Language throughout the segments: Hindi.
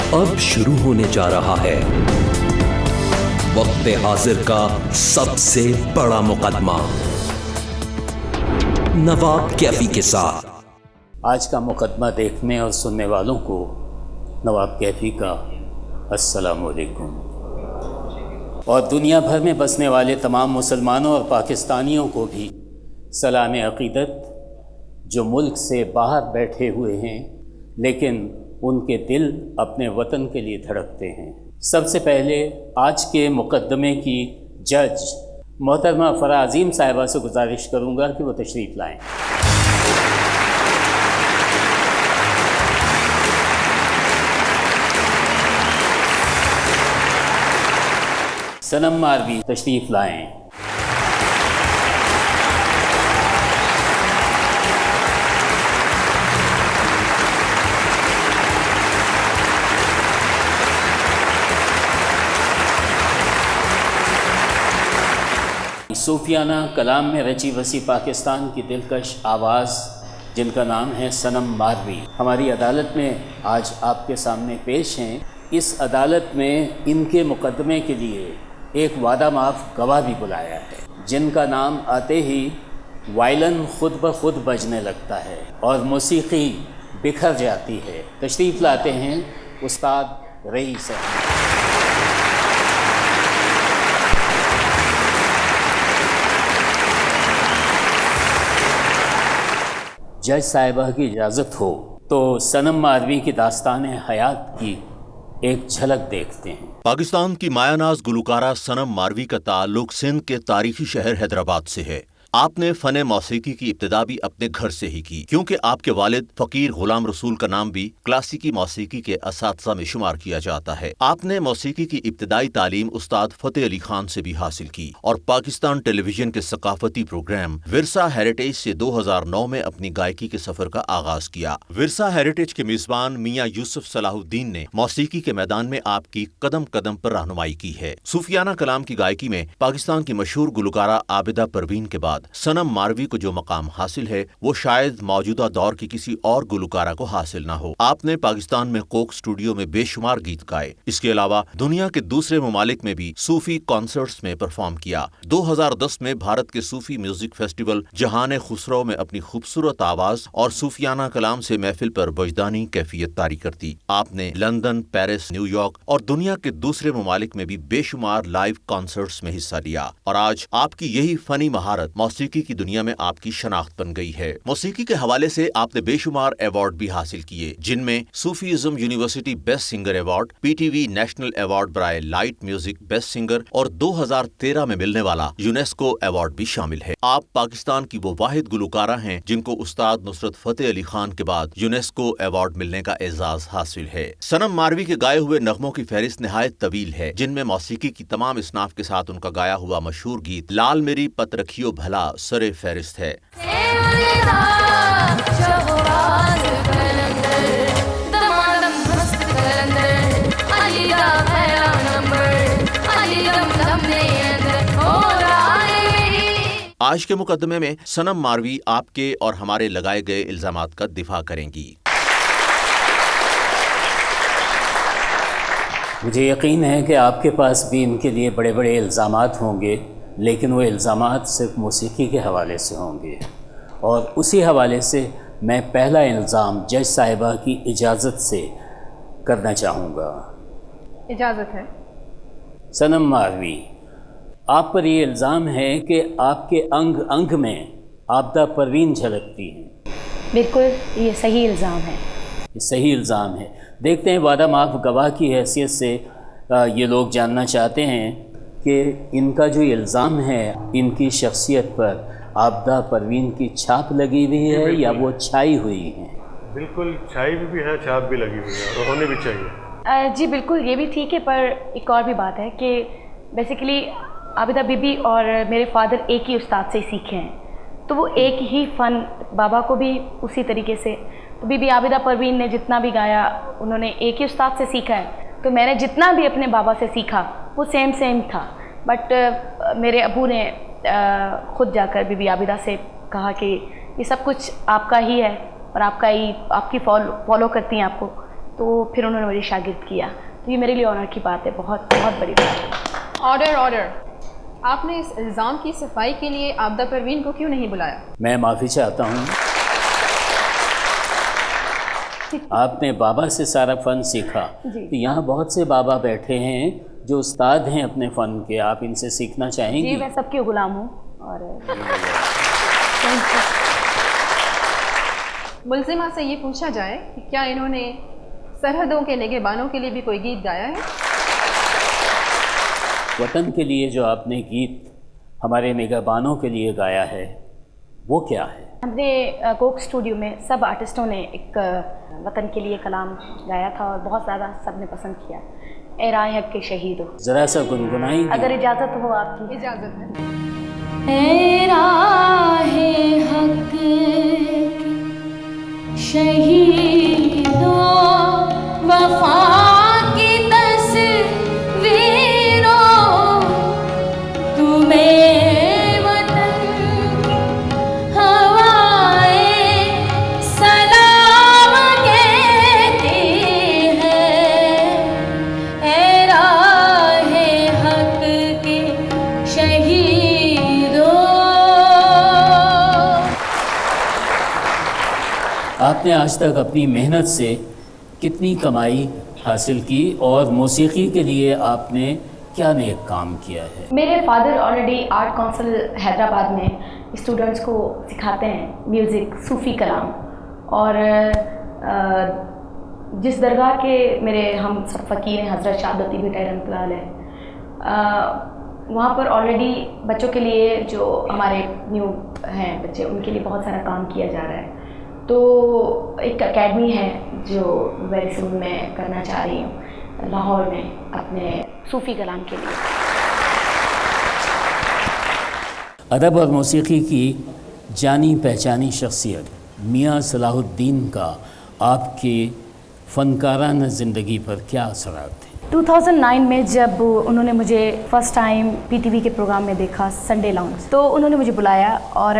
अब शुरू होने जा रहा है वक्त हाजिर का सबसे बड़ा मुकदमा, नवाब कैफी के साथ। आज का मुकदमा देखने और सुनने वालों को नवाब कैफी का अस्सलाम वालेकुम, और दुनिया भर में बसने वाले तमाम मुसलमानों और पाकिस्तानियों को भी सलाम अक़ीदत, जो मुल्क से बाहर बैठे हुए हैं लेकिन उनके दिल अपने वतन के लिए धड़कते हैं। सबसे पहले आज के मुकदमे की जज मोहतरमा फ़रा अज़ीम साहिबा से गुजारिश करूंगा कि वो तशरीफ़ लाएं। सनम मारवी तशरीफ़ लाएं। सूफियाना कलाम में रची वसी पाकिस्तान की दिलकश आवाज़, जिनका नाम है सनम मारवी, हमारी अदालत में आज आपके सामने पेश हैं। इस अदालत में इनके मुकदमे के लिए एक वादा माफ़ गवाह भी बुलाया है, जिनका नाम आते ही वायलन खुद ब खुद बजने लगता है और मौसीकी बिखर जाती है। तशरीफ़ लाते हैं उस्ताद रईस अहमद। जज साहिबा की इजाज़त हो तो सनम मारवी की दास्तान हयात की एक झलक देखते हैं। पाकिस्तान की मायानाज गुलकारा सनम मारवी का ताल्लुक सिंध के तारीखी शहर हैदराबाद से है। आपने फने मौसीकी की इब्तिदा भी अपने घर से ही की, क्योंकि आपके वालिद फकीर गुलाम रसूल का नाम भी क्लासिकी मौसीकी के असातिज़ा में शुमार किया जाता है। आपने मौसीकी की इब्तिदाई तालीम उस्ताद फतेह अली खान से भी हासिल की और पाकिस्तान टेलीविजन के सकाफती प्रोग्राम विरसा हेरिटेज से 2009 में अपनी गायकी के सफर का आगाज किया। विरसा हेरिटेज के मेजबान मियाँ यूसुफ सलाहुद्दीन ने मौसीकी के मैदान में आपकी कदम कदम पर रहनुमाई की है। सूफियाना कलाम की गायकी में पाकिस्तान की मशहूर गुलकारा आबिदा परवीन के बाद सनम मारवी को जो मकाम हासिल है वो शायद मौजूदा दौर की किसी और गुलकारा को हासिल ना हो। आपने पाकिस्तान में कोक स्टूडियो में बेशुमार गीत गाए। इसके अलावा दुनिया के दूसरे ममालिक में भी सूफी कॉन्सर्ट्स में परफॉर्म किया। 2010 में भारत के सूफी म्यूजिक फेस्टिवल जहान खुसरो में अपनी खूबसूरत आवाज और सूफियाना कलाम से महफिल पर वजदानी कैफियत तारी कर दी। आपने लंदन, पेरिस, न्यूयॉर्क और दुनिया के दूसरे ममालिक में भी बेशुमार लाइव कॉन्सर्ट्स में हिस्सा लिया और आज आपकी यही फनी महारत मौसीकी की दुनिया में आपकी शनाख्त बन गई है। मौसीकी के हवाले से आपने बेशुमार अवार्ड भी हासिल किए, जिनमें Sufism university best singer award, PTV national award बराए लाइट म्यूजिक बेस्ट सिंगर और 2013 में मिलने वाला यूनेस्को अवार्ड भी शामिल है। आप पाकिस्तान की वो वाहिद गुलकारा हैं जिनको उस्ताद नुसरत फतेह अली खान के बाद यूनेस्को अवार्ड मिलने का एजाज हासिल है। सनम मारवी के गाए हुए नगमों की फहरिस्त निहायत तवील है, जिनमें मौसीकी की तमाम इसनाफ के साथ उनका गाया हुआ मशहूर गीत लाल मेरी पत रखियो भला सरे फहरिस्त है। आज के मुकदमे में सनम मारवी आपके और हमारे लगाए गए इल्जामात का दिफा करेंगी। मुझे यकीन है कि आपके पास भी इनके लिए बड़े बड़े इल्ज़ामात होंगे, लेकिन वो इल्ज़ामात सिर्फ मौसीकी के हवाले से होंगे। और उसी हवाले से मैं पहला इल्ज़ाम जज साहिबा की इजाज़त से करना चाहूँगा। इजाज़त है। सनम मारवी, आप पर ये इल्ज़ाम है कि आपके अंग अंग में आबिदा परवीन झलकती हैं। बिल्कुल, ये सही इल्ज़ाम है। ये सही इल्ज़ाम है। देखते हैं वादा माफ़ गवाह की हैसियत से ये लोग जानना चाहते हैं कि इनका जो इल्ज़ाम है इनकी शख्सियत पर आबिदा परवीन की छाप लगी हुई है या वो छाई हुई है? बिल्कुल छाई भी है, छाप भी लगी हुई है और होनी भी चाहिए। जी बिल्कुल, ये भी ठीक है, पर एक और भी बात है कि बेसिकली आबिदा बीबी और मेरे फादर एक ही उस्ताद से सीखे हैं, तो वो एक ही फ़न, बाबा को भी उसी तरीके से, तो बीबी आबिदा परवीन ने जितना भी गाया उन्होंने एक ही उस्ताद से सीखा है, तो मैंने जितना भी अपने बाबा से सीखा वो सेम था। बट मेरे अबू ने ख़ुद जाकर बीबी आबिदा से कहा कि ये सब कुछ आपका ही है और आपका ही, आपकी फॉलो करती हैं आपको, तो फिर उन्होंने मुझे शागिर्द किया। तो ये मेरे लिए ऑनर की बात है, बहुत बहुत बड़ी बात है। ऑर्डर। आपने इस इल्ज़ाम की सफाई के लिए आबदा परवीन को क्यों नहीं बुलाया? मैं माफ़ी चाहता हूँ। आपने बाबा से सारा फ़न सीखा, तो यहाँ बहुत से बाबा बैठे हैं जो उस्ताद हैं अपने फ़न के, आप इनसे सीखना चाहेंगी? जी, मैं सबकी गुलाम हूँ। और मुल्ज़िमा से ये पूछा जाए कि क्या इन्होंने सरहदों के निगहबानों के लिए भी कोई गीत गाया है? वतन के लिए जो आपने गीत हमारे निगहबानों के लिए गाया है वो क्या है? हमने कोक स्टूडियो में सब आर्टिस्टों ने एक वतन के लिए कलाम गाया था और बहुत ज़्यादा सबने पसंद किया। ए राह हक के शहीदो, ज़रा सा गुनगुनाएंगी? अगर इजाज़त हो आपकी। इजाज़त है। ए राह हक के शहीदो, वफा की तस्वीरों, तुम्हें वतन हवाएं सलाम कहती हैं। ए राह हक के शहीदों। आपने आज तक अपनी मेहनत से कितनी कमाई हासिल की और मौसीकी के लिए आपने क्या नेक काम किया है? मेरे father already art council Hyderabad में स्टूडेंट्स को सिखाते हैं म्यूज़िक, सूफ़ी कलाम। और जिस दरगाह के मेरे हम सब फ़कीर हैं, हज़रत शाहदती भी रहमतुल्लाह अलैह, वहाँ पर ऑलरेडी बच्चों के लिए जो हमारे न्यू हैं बच्चे, उनके लिए बहुत सारा काम किया जा रहा है। तो एक एकेडमी है जो वेरी सून मैं करना चाह रही हूँ लाहौर में अपने सूफ़ी कलाम के लिए। अदब और मौसीकी की जानी पहचानी शख्सियत मियाँ सलाहुद्दीन का आपकी फ़नकाराना ज़िंदगी पर क्या असरात थे? 2009 में जब उन्होंने मुझे फ़र्स्ट टाइम पीटीवी के प्रोग्राम में देखा, संडे लाउंज, तो उन्होंने मुझे बुलाया। और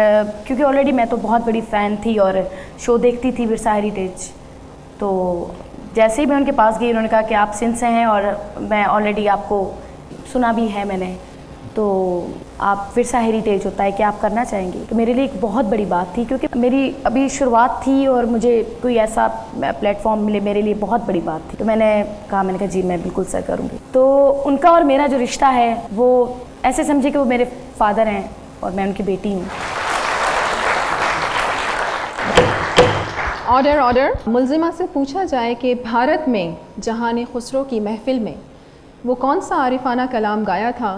क्योंकि ऑलरेडी मैं तो बहुत बड़ी फ़ैन थी और शो देखती थी विरसा हेरिटेज, तो जैसे ही मैं उनके पास गई उन्होंने कहा कि आप सिंध से हैं और मैं ऑलरेडी आपको सुना भी है मैंने, तो आप विरसा हेरिटेज होता है कि आप करना चाहेंगे। तो मेरे लिए एक बहुत बड़ी बात थी, क्योंकि मेरी अभी शुरुआत थी और मुझे कोई ऐसा प्लेटफॉर्म मिले मेरे लिए बहुत बड़ी बात थी। तो मैंने कहा जी मैं बिल्कुल सर करूँगी। तो उनका और मेरा जो रिश्ता है वो ऐसे समझे कि वो मेरे फादर हैं और मैं उनकी बेटी हूँ। ऑर्डर। मुल्ज़िमा से पूछा जाए कि भारत में जहान खुसरो की महफिल में वो कौन सा आरिफाना कलाम गाया था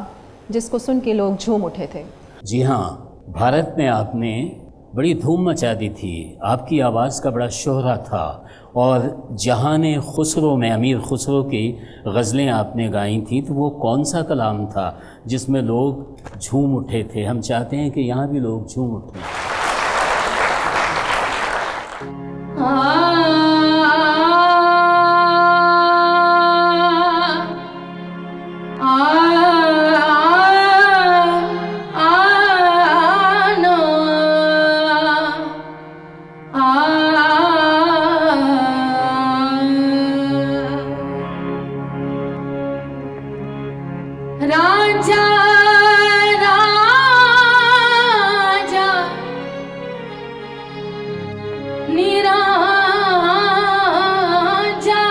जिसको सुन के लोग झूम उठे थे? जी हाँ, भारत में आपने बड़ी धूम मचा दी थी, आपकी आवाज़ का बड़ा शोहरा था। और जहान खुसरो में अमीर खुसरो की गज़लें आपने गाई थी, तो वो कौन सा कलाम था जिसमें लोग झूम उठे थे? हम चाहते हैं कि यहाँ भी लोग झूम उठें। राजा राजा निराजा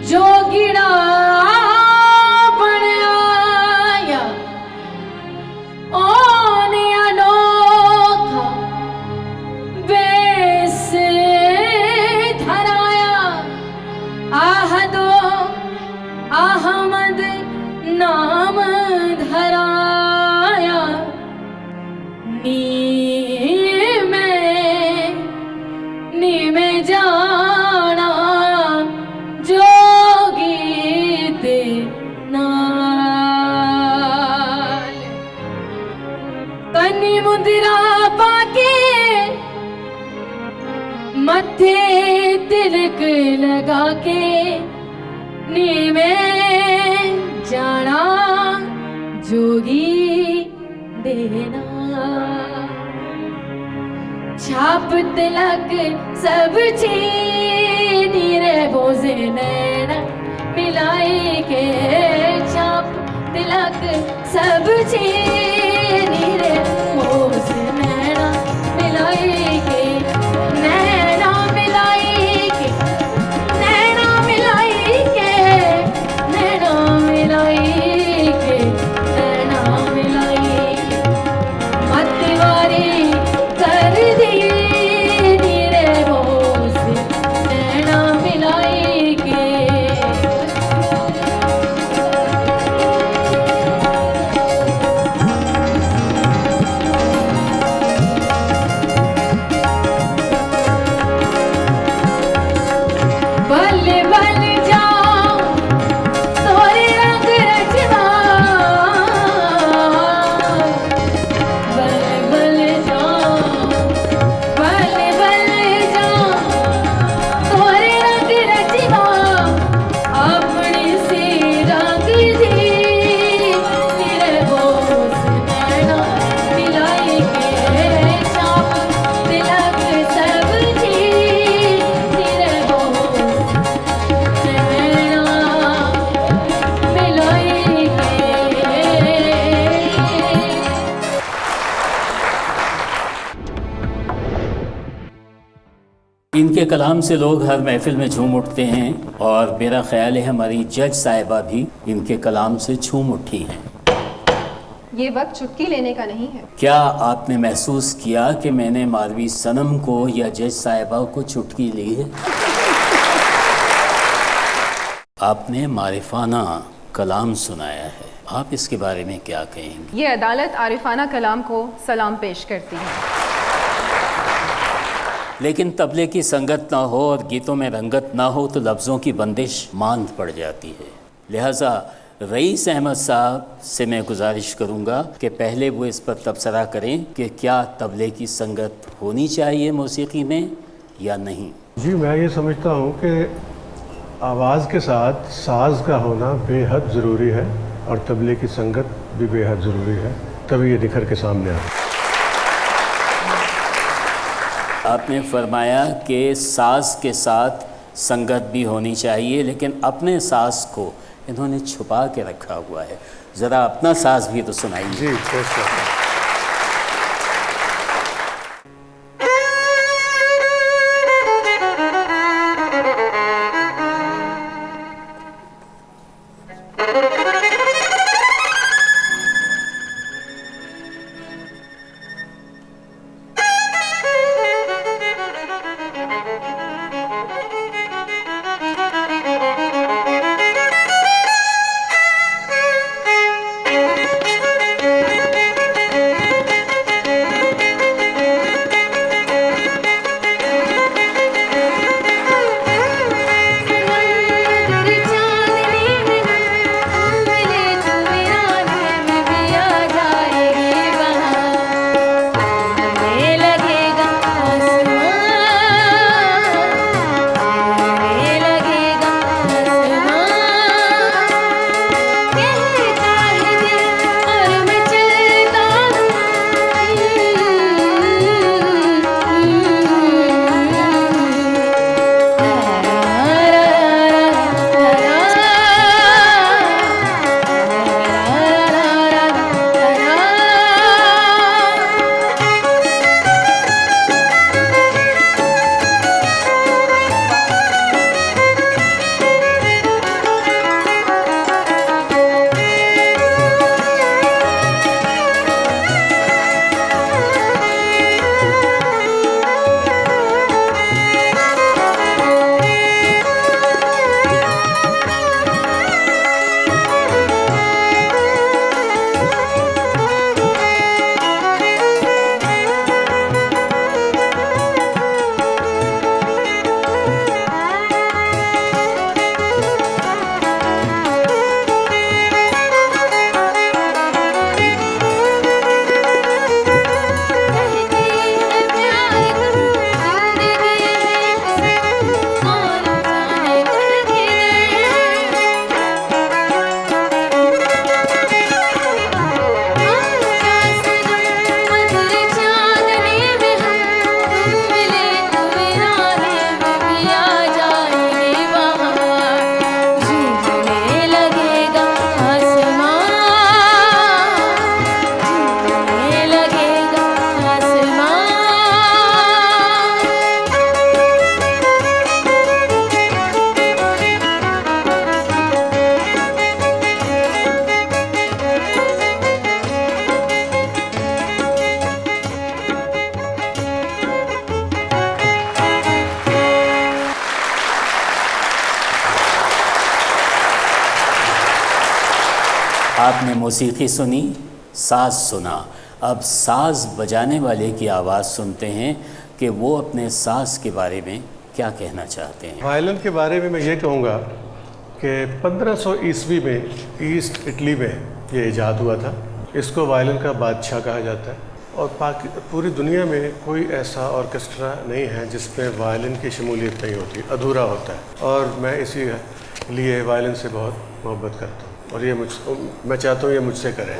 जोगिड़ा बन आया ओने अनोखा बेस धराया आहदो अहमद नाम धराया नी में जाना जोगीत नाल कन्नी मुद्रा पाके मत्थे तिलक लगा के नी में जाना जोगी देना छाप तिलक सब चीज नैना मिलाई के चाप तिलक सब चीनी रे मोस नैना मिलाई के नैना मिलाई के नैना मिलाई के नैना मिलाई के नैना मिलाई के मतवारी कर दी रे मोस नैना मिलाई के बल बल जाओ तोरे रंग रचना बल बल जाओ बल बल जाओ तोरे रंग रचना अपनी सी रंग दी तेरे बोस नैना मिलाई के चाप तिलक सब जी तेरे बोस नैना मिलाई के इनके कलाम से लोग हर महफिल में झूम उठते हैं और मेरा ख्याल है हमारी जज साहिबा भी इनके कलाम से झूम उठी हैं। ये वक्त चुटकी लेने का नहीं है। क्या आपने महसूस किया कि मैंने मारवी सनम को या जज साहिबा को चुटकी ली है? आपने मारिफाना कलाम सुनाया है, आप इसके बारे में क्या कहेंगे? ये अदालत आरिफाना कलाम को सलाम पेश करती है। लेकिन तबले की संगत ना हो और गीतों में रंगत ना हो तो लफ्ज़ों की बंदिश मांद पड़ जाती है। लिहाजा रईस अहमद साहब से मैं गुजारिश करूंगा कि पहले वो इस पर तबसरा करें कि क्या तबले की संगत होनी चाहिए मौसीकी में या नहीं। जी, मैं ये समझता हूँ कि आवाज़ के साथ साज का होना बेहद ज़रूरी है और तबले की संगत भी बेहद ज़रूरी है, तभी ये निखर के सामने आता है। आपने फरमाया कि साज के साथ संगत भी होनी चाहिए, लेकिन अपने साज को इन्होंने छुपा के रखा हुआ है। ज़रा अपना साज भी तो सुनाइए। जी, पेश करता हूँ। आपने मौसीकी सुनी, साज सुना। अब साज बजाने वाले की आवाज़ सुनते हैं कि वो अपने साज के बारे में क्या कहना चाहते हैं। वायलिन के बारे में मैं ये कहूँगा कि 1500 ईस्वी में ईस्ट इटली में ये ईजाद हुआ था। इसको वायलिन का बादशाह कहा जाता है और पूरी दुनिया में कोई ऐसा ऑर्केस्ट्रा नहीं है जिसमें वायलिन की शमूलियत नहीं होती, अधूरा होता है। और मैं इसी लिए वायलिन से बहुत मोहब्बत करता हूँ और ये मैं चाहता हूँ ये मुझसे करें।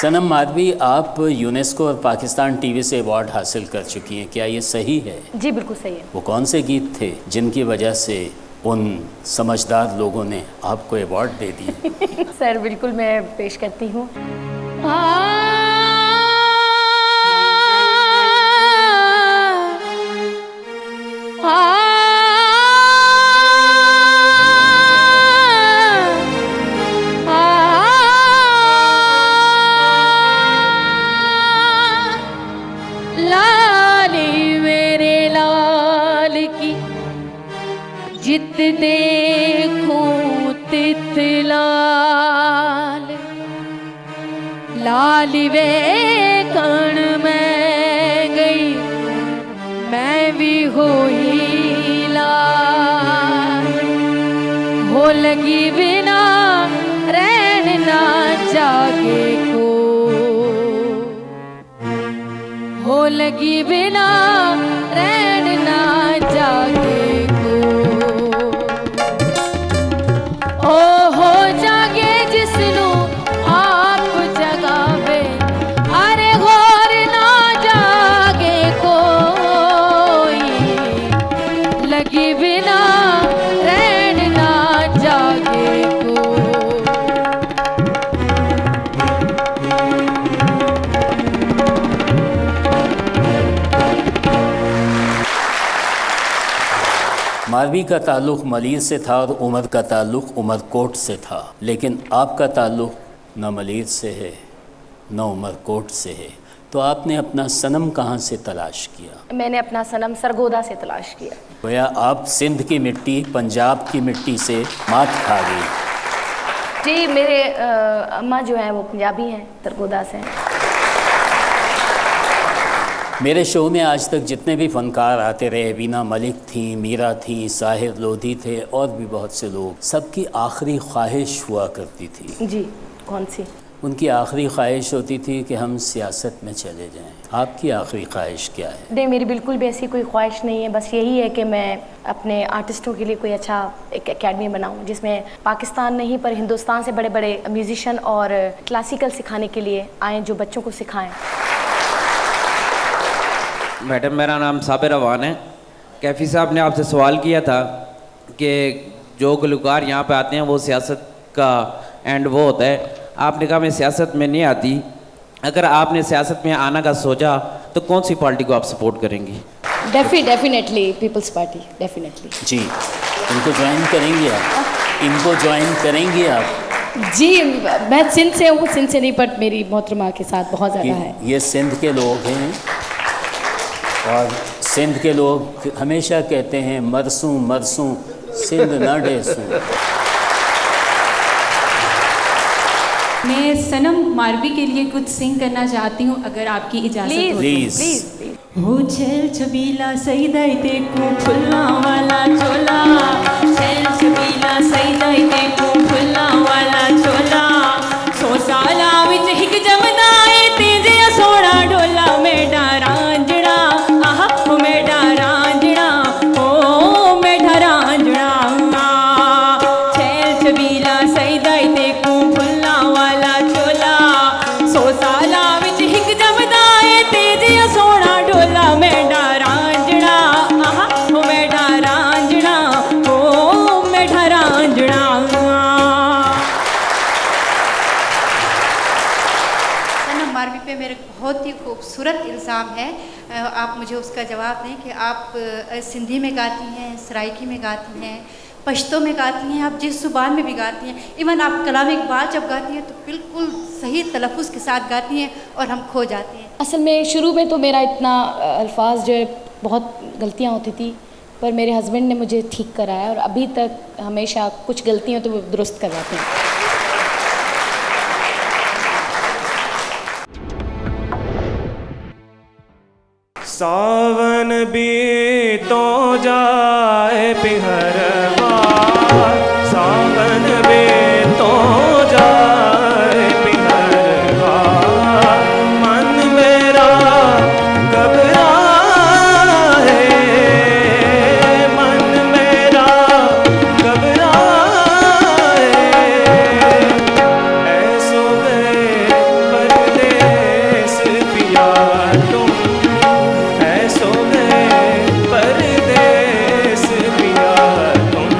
सनम मारवी, आप यूनेस्को और पाकिस्तान टीवी से अवार्ड हासिल कर चुकी हैं, क्या ये सही है? जी बिल्कुल सही है। वो कौन से गीत थे जिनकी वजह से उन समझदार लोगों ने आपको अवार्ड दे दिए? सर बिल्कुल मैं पेश करती हूँ। लाली मेरे लाल की जित देखूं तित लाल, लाली वे कण मैं गई मैं भी होई लाल, हो लगी बिना रैन ना जागे को, हो लगी बिना रैन ना जागे को, ओ हो जागे जिसनू आप जगावे, अरे होर ना जागे कोई, लगी बिना रैन ना जागे को। मारवी का ताल्लुक़ मलीर से था और उमर का ताल्लुक़ उमरकोट से था, लेकिन आपका ताल्लुक़ न मलीर से है न उमरकोट से है, तो आपने अपना सनम कहाँ से तलाश किया? मैंने अपना सनम सरगोदा से तलाश किया। गोया आप सिंध की मिट्टी, पंजाब की मिट्टी से मात खा गई। जी मेरे अम्मा जो हैं वो पंजाबी हैं, सरगोदा से हैं। मेरे शो में आज तक जितने भी फ़नकार आते रहे, वीना मलिक थी, मीरा थी, साहिर लोधी थे और भी बहुत से लोग, सबकी आखिरी ख्वाहिश हुआ करती थी। जी कौन सी? उनकी आखिरी ख्वाहिश होती थी कि हम सियासत में चले जाएं। आपकी आखिरी ख्वाहिश क्या है? नहीं, मेरी बिल्कुल भी ऐसी कोई ख्वाहिश नहीं है। बस यही है कि मैं अपने आर्टिस्टों के लिए कोई अच्छा एक एकेडमी बनाऊं जिसमें पाकिस्तान नहीं पर हिंदुस्तान से बड़े बड़े म्यूजिशियन और क्लासिकल सिखाने के लिए आएँ, जो बच्चों को सिखाएँ। मैडम, मेरा नाम साबिर अवान है। कैफ़ी साहब ने आपसे सवाल किया था कि जो गुलकार यहाँ पे आते हैं वो सियासत का एंड वो होता है। आपने कहा मैं सियासत में नहीं आती। अगर आपने सियासत में आना का सोचा तो कौन सी पार्टी को आप सपोर्ट करेंगी? Definitely Peoples Party, definitely. जी, इनको ज्वाइन करेंगी आप? इनको ज्वाइन करेंगी आप? जी, मैं सिंध से हूँ, सिंध से नहीं पर मेरी मोहतरमा के साथ बहुत ज़्यादा है। ये सिंध के लोग हैं और सिंध के लोग हमेशा कहते हैं मरसूं मरसूं सिंध न डेसूं। मैं सनम मारवी के लिए कुछ सिंग करना चाहती हूँ, अगर आपकी इजाज़त हो। प्लीज़। हो छेल छबीला सही दाई देखूं फुल्ला वाला चोला, छेल छबीला सही दाई देखूं फुल्ला वाला चोला, 100 साला विच हिक जमदा ए तेजे सोना ढोला, मेडा रांझड़ा आहा ओ मेडा रांझड़ा ओ मेडा रांझड़ा, छेल छबीला सही दाई देखूं फुल्ला वाला चोला, 100 साला विच हिक जमदा ए तेजे सोना ढोला, मेडा रांझड़ा आहा ओ मेडा रांझड़ा ओ मेडा रांझड़ा। सनम मारवी पे मेरे बहुत ही खूबसूरत इल्ज़ाम है, आप मुझे उसका जवाब दें कि आप सिंधी में गाती हैं, सराइकी में गाती हैं, पश्तो में गाती हैं, आप जिस ज़ुबान में भी गाती हैं। इवन आप कलाम इकबाल जब गाती हैं तो बिल्कुल सही तलफ़ुज़ के साथ गाती हैं और हम खो जाते हैं। असल में शुरू में तो मेरा इतना अल्फाज जो है बहुत गलतियाँ होती थी, पर मेरे हस्बैंड ने मुझे ठीक कराया और अभी तक हमेशा कुछ गलतियाँ तो वो दुरुस्त करवाते हैं। सावन भी तो जाए पिहरवा, सावन भी तो जाए पिहरवा, मन मेरा घबराए, मन मेरा घबराए, ऐसो गए परदेस पिया तुम, ऐसो गए परदेस पिया तुम,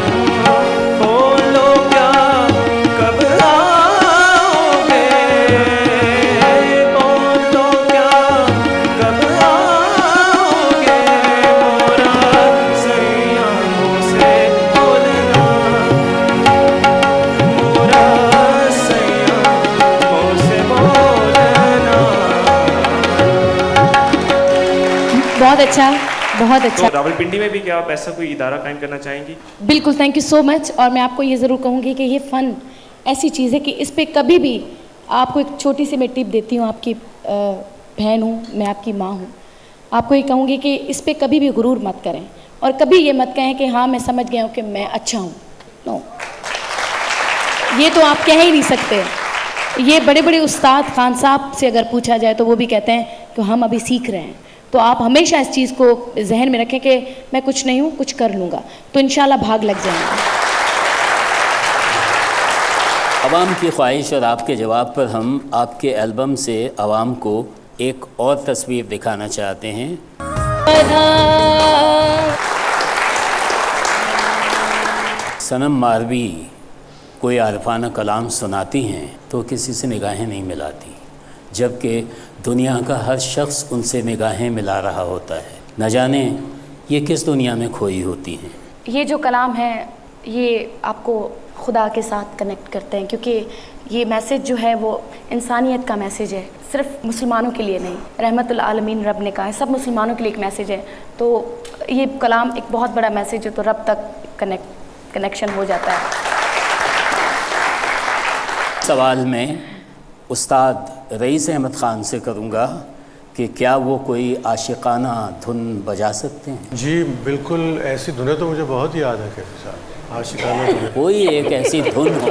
बोलो क्या कब आओगे, बोलो क्या कब आओगे, मोरा सैया मुझसे बोलना, मोरा सैया मुझसे बोलना। बहुत अच्छा, बहुत अच्छा। तो रावलपिंडी में भी क्या आप ऐसा कोई इदारा कायम करना चाहेंगी? बिल्कुल, थैंक यू सो मच। और मैं आपको ये ज़रूर कहूँगी कि ये फ़न ऐसी चीज़ है कि इस पे कभी भी आपको एक छोटी सी मैं टिप देती हूँ, आपकी बहन हूँ, मैं आपकी माँ हूँ, आपको ये कहूँगी कि इस पे कभी भी गुरूर मत करें और कभी ये मत कहें कि हाँ मैं समझ गया हूँ कि मैं अच्छा हूँ। नो, ये तो आप कह ही नहीं सकते। ये बड़े बड़े उस्ताद खान साहब से अगर पूछा जाए तो वो भी कहते हैं कि हम अभी सीख रहे हैं। तो आप हमेशा इस चीज़ को जहन में रखें कि मैं कुछ नहीं हूँ, कुछ कर लूँगा, तो इंशाल्लाह भाग लग जाएंगे। आवाम की ख्वाहिश और आपके जवाब पर हम आपके एल्बम से आवाम को एक और तस्वीर दिखाना चाहते हैं। सनम मारवी कोई आरफाना कलाम सुनाती हैं तो किसी से निगाहें नहीं मिलाती, जबकि दुनिया का हर शख्स उनसे निगाहें मिला रहा होता है। न जाने ये किस दुनिया में खोई होती हैं। ये जो कलाम है ये आपको खुदा के साथ कनेक्ट करते हैं, क्योंकि ये मैसेज जो है वो इंसानियत का मैसेज है, सिर्फ मुसलमानों के लिए नहीं। रहमतुल आलमीन रब ने कहा है, सब मुसलमानों के लिए एक मैसेज है। तो ये कलाम एक बहुत बड़ा मैसेज है, तो रब तक कनेक्शन हो जाता है। सवाल में उस्ताद रईस अहमद ख़ान से करूँगा कि क्या वो कोई आशिकाना धुन बजा सकते हैं? जी बिल्कुल, ऐसी धुनें तो मुझे बहुत याद है कैफी साहब, आशिकाना धुनें। कोई एक ऐसी धुन हो।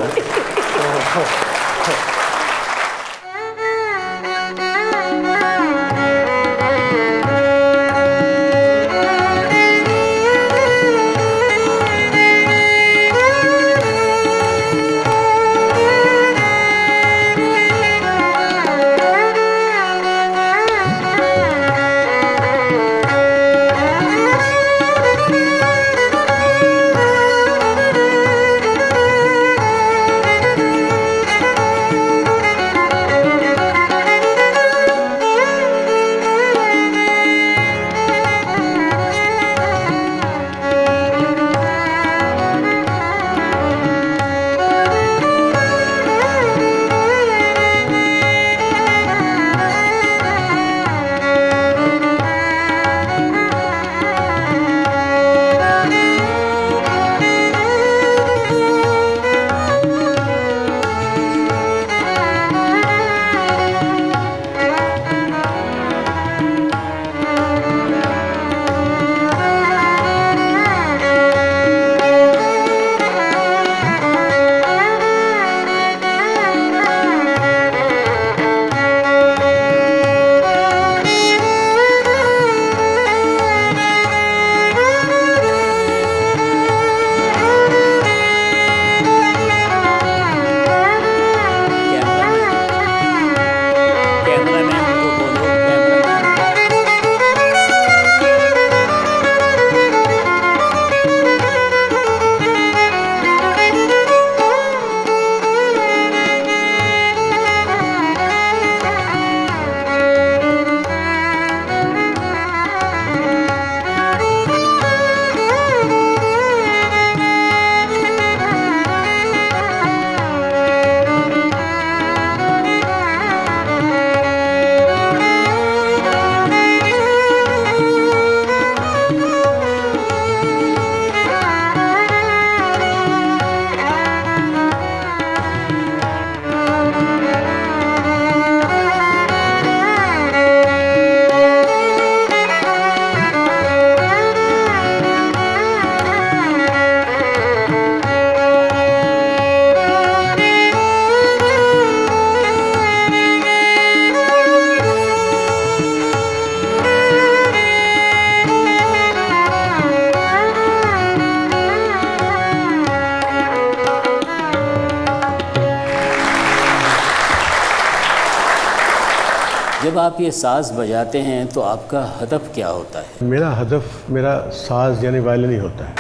जब आप ये साज़ बजाते हैं तो आपका हदफ क्या होता है? मेरा हदफ मेरा साज यानी वायलिन ही होता है।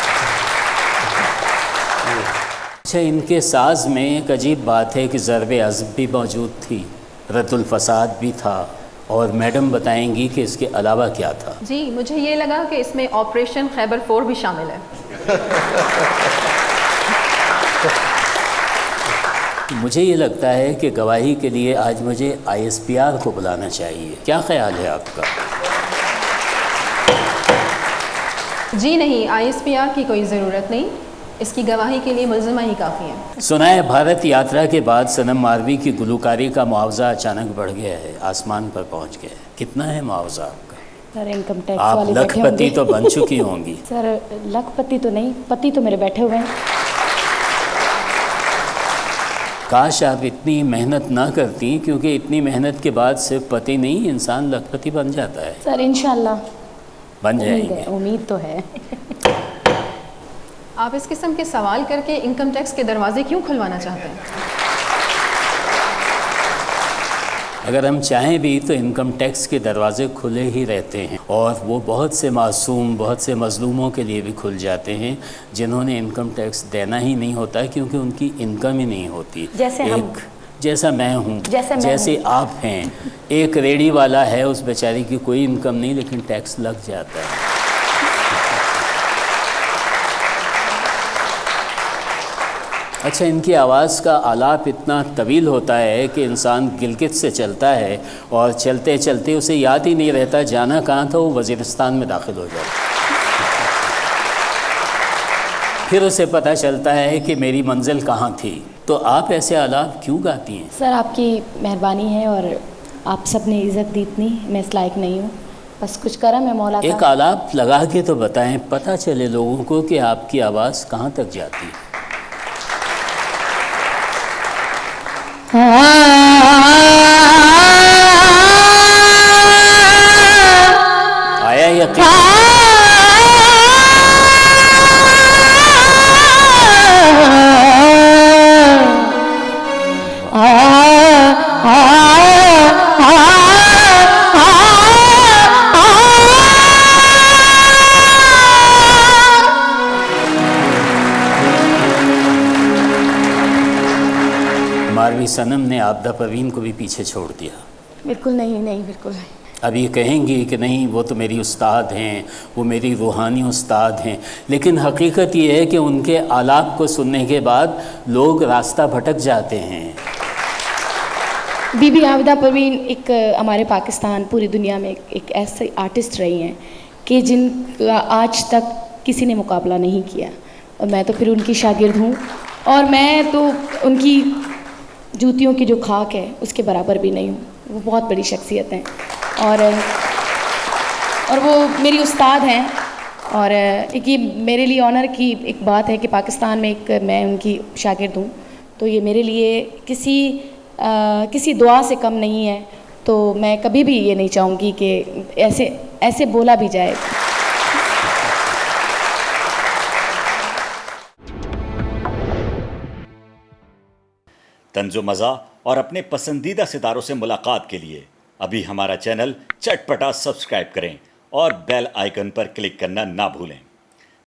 अच्छा, इनके साज़ में एक अजीब बात है कि ज़रब अज़ब भी मौजूद थी, रद्दुल फ़साद भी था, और मैडम बताएंगी कि इसके अलावा क्या था। जी, मुझे ये लगा कि इसमें ऑपरेशन खैबर 4 भी शामिल है। मुझे ये लगता है कि गवाही के लिए आज मुझे ISPR को बुलाना चाहिए। क्या ख्याल है आपका? जी नहीं, ISPR की कोई ज़रूरत नहीं, इसकी गवाही के लिए मुलज़िमा ही काफ़ी है। सुना है भारत यात्रा के बाद सनम मारवी की गुलकारी का मुआवजा अचानक बढ़ गया है, आसमान पर पहुंच गया है। कितना है मुआवजा आपका? सर इनकम टैक्स आप वाले बैठे लखपति होंगे। तो बन चुकी होंगी। सर लखपति तो नहीं, पति तो मेरे बैठे हुए हैं। काश आप इतनी मेहनत ना करती, क्योंकि इतनी मेहनत के बाद सिर्फ पति नहीं, इंसान लखपति बन जाता है। सर इंशाल्लाह बन उम्मीद जाएंगे। है, उम्मीद तो है। आप इस किस्म के सवाल करके इनकम टैक्स के दरवाजे क्यों खुलवाना चाहते हैं? अगर हम चाहें भी तो इनकम टैक्स के दरवाजे खुले ही रहते हैं, और वो बहुत से मासूम, बहुत से मज़लूमों के लिए भी खुल जाते हैं जिन्होंने इनकम टैक्स देना ही नहीं होता है, क्योंकि उनकी इनकम ही नहीं होती। जैसा मैं हूँ, जैसे आप हैं, एक रेडी वाला है, उस बेचारे की कोई इनकम नहीं, लेकिन टैक्स लग जाता है। अच्छा, इनकी आवाज़ का आलाप इतना तवील होता है कि इंसान गिलगित से चलता है और चलते चलते उसे याद ही नहीं रहता जाना कहाँ था, वो वज़ीरिस्तान में दाखिल हो जाता है। फिर उसे पता चलता है कि मेरी मंजिल कहाँ थी। तो आप ऐसे आलाप क्यों गाती हैं? सर आपकी मेहरबानी है, और आप सब ने इज़्ज़त दी इतनी, मैं इस लायक नहीं हूँ, बस कुछ करम है मौला का। एक आलाप लगा के तो बताएं, पता चले लोगों को कि आपकी आवाज़ कहाँ तक जाती है। आया यकीन? मारवी सनम ने आपदा परवीन को भी पीछे छोड़ दिया। बिल्कुल नहीं, नहीं बिल्कुल नहीं। अब ये कहेंगी कि नहीं वो तो मेरी उस्ताद हैं, वो मेरी रूहानी उस्ताद हैं, लेकिन हकीकत ये है कि उनके आलाप को सुनने के बाद लोग रास्ता भटक जाते हैं। बीबी आबिदा परवीन एक हमारे पाकिस्तान, पूरी दुनिया में एक ऐसे आर्टिस्ट रही हैं कि जिनका आज तक किसी ने मुकाबला नहीं किया, और मैं तो फिर उनकी शागिर्द हूँ, और मैं तो उनकी जूतियों की जो खाक है उसके बराबर भी नहीं हूँ। वो बहुत बड़ी शख्सियत हैं, और वो मेरी उस्ताद हैं, और एक ये मेरे लिए ऑनर की एक बात है कि पाकिस्तान में एक मैं उनकी शागिर्द हूँ, तो ये मेरे लिए किसी दुआ से कम नहीं है। तो मैं कभी भी ये नहीं चाहूँगी कि ऐसे बोला भी जाए। तंज़ो मज़ा और अपने पसंदीदा सितारों से मुलाकात के लिए अभी हमारा चैनल चटपटा सब्सक्राइब करें और बेल आइकन पर क्लिक करना ना भूलें।